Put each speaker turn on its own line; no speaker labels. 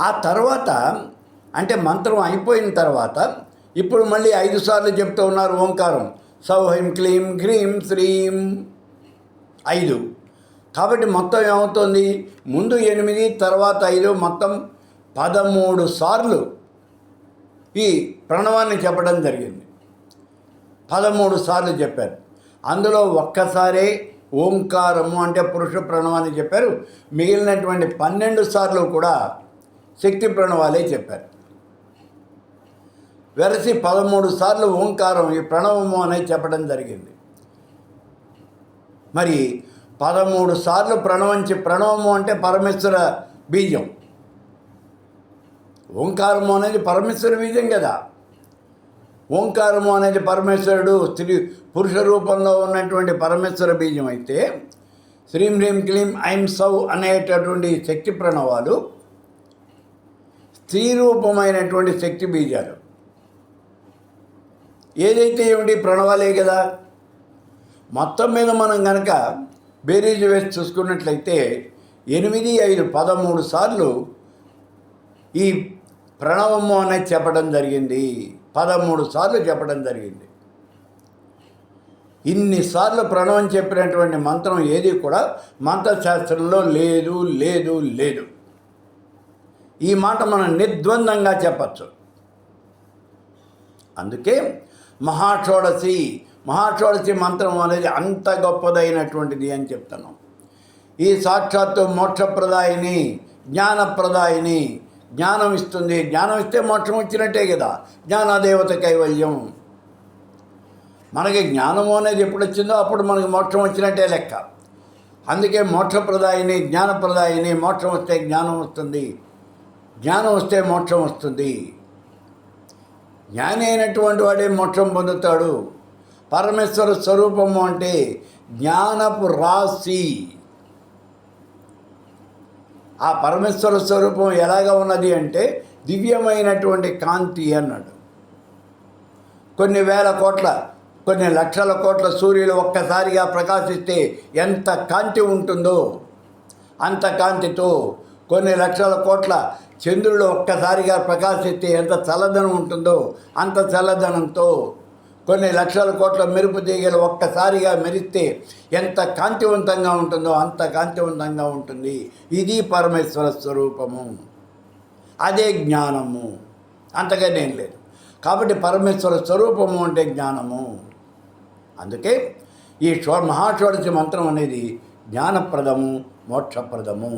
ఆ తర్వాత అంటే మంత్రం అయిపోయిన తర్వాత ఇప్పుడు మళ్ళీ 5 సార్లు చెప్తూ ఉన్నారు ఓంకారం. సౌహ్యం క్లీం హ్రీం శ్రీం 5. కాబట్టి మొత్తం ఏమవుతుంది, ముందు 8 తర్వాత 5 మొత్తం 13 సార్లు ఈ ప్రణవాన్ని చెప్పడం జరిగింది. 13 సార్లు చెప్పారు. అందులో ఒక్కసారే ఓంకారము అంటే పురుష ప్రణవాన్ని చెప్పారు. మిగిలినటువంటి 12 సార్లు కూడా శక్తి ప్రణవాలే చెప్పారు. వెరసి 13 సార్లు ఓంకారం ఈ ప్రణవము అనేది చెప్పడం జరిగింది. మరి 13 సార్లు ప్రణవము అంటే పరమేశ్వర బీజం. ఓంకారము అనేది పరమేశ్వర బీజం కదా. ఓంకారము అనేది పరమేశ్వరుడు స్త్రీ పురుష రూపంలో ఉన్నటువంటి పరమేశ్వర బీజం అయితే శ్రీం హ్రీం క్లీం ఐం సౌ అనేటటువంటి శక్తి ప్రణవాలు స్త్రీ రూపమైనటువంటి శక్తి బీజాలు. ఏదైతే ఏమిటి ప్రణవాలే కదా. మొత్తం మీద మనం కనుక బేరీజు వేసి చూసుకున్నట్లయితే 8, 5, 13 సార్లు ఈ ప్రణవము అనేది చెప్పడం జరిగింది. 13 సార్లు చెప్పడం జరిగింది. ఇన్నిసార్లు ప్రణవం చెప్పినటువంటి మంత్రం ఏది కూడా మంత్రశాస్త్రంలో లేదు లేదు లేదు. ఈ మాట మనం నిర్ద్వందంగా చెప్పచ్చు. అందుకే మహాషోడశి మంత్రం అనేది అంత గొప్పదైనటువంటిది అని చెప్తున్నాం. ఈ సాక్షాత్తు మోక్షప్రదాయిని, జ్ఞానప్రదాయిని, జ్ఞానం ఇస్తుంది. జ్ఞానం ఇస్తే మోక్షం వచ్చినట్టే కదా. జ్ఞానదేవత కైవల్యం. మనకి జ్ఞానము అనేది ఎప్పుడు వచ్చిందో అప్పుడు మనకి మోక్షం వచ్చినట్టే లెక్క. అందుకే మోక్షప్రదాయిని, జ్ఞానప్రదాయిని. మోక్షం వస్తే జ్ఞానం వస్తుంది, జ్ఞానం వస్తే మోక్షం వస్తుంది. జ్ఞాని అయినటువంటి వాడే మోక్షం పొందుతాడు. పరమేశ్వర స్వరూపము అంటే జ్ఞానపు రాశి. ఆ పరమేశ్వర స్వరూపం ఎలాగ ఉన్నది అంటే దివ్యమైనటువంటి కాంతి అన్నాడు. కొన్ని వేల కోట్ల, కొన్ని లక్షల కోట్ల సూర్యులు ఒక్కసారిగా ప్రకాశిస్తే ఎంత కాంతి ఉంటుందో అంత కాంతితో, కొన్ని లక్షల కోట్ల చంద్రులు ఒక్కసారిగా ప్రకాశిస్తే ఎంత చల్లదనం ఉంటుందో అంత చల్లదనంతో, కొన్ని లక్షల కోట్ల మెరుపు తీగలు ఒక్కసారిగా మెరిస్తే ఎంత కాంతివంతంగా ఉంటుందో అంత కాంతివంతంగా ఉంటుంది. ఇది పరమేశ్వర స్వరూపము, అదే జ్ఞానము. అంతగానే ఏం లేదు. కాబట్టి పరమేశ్వర స్వరూపము అంటే జ్ఞానము. అందుకే ఈ మహాషోడశి మంత్రం అనేది జ్ఞానప్రదము, మోక్షప్రదము.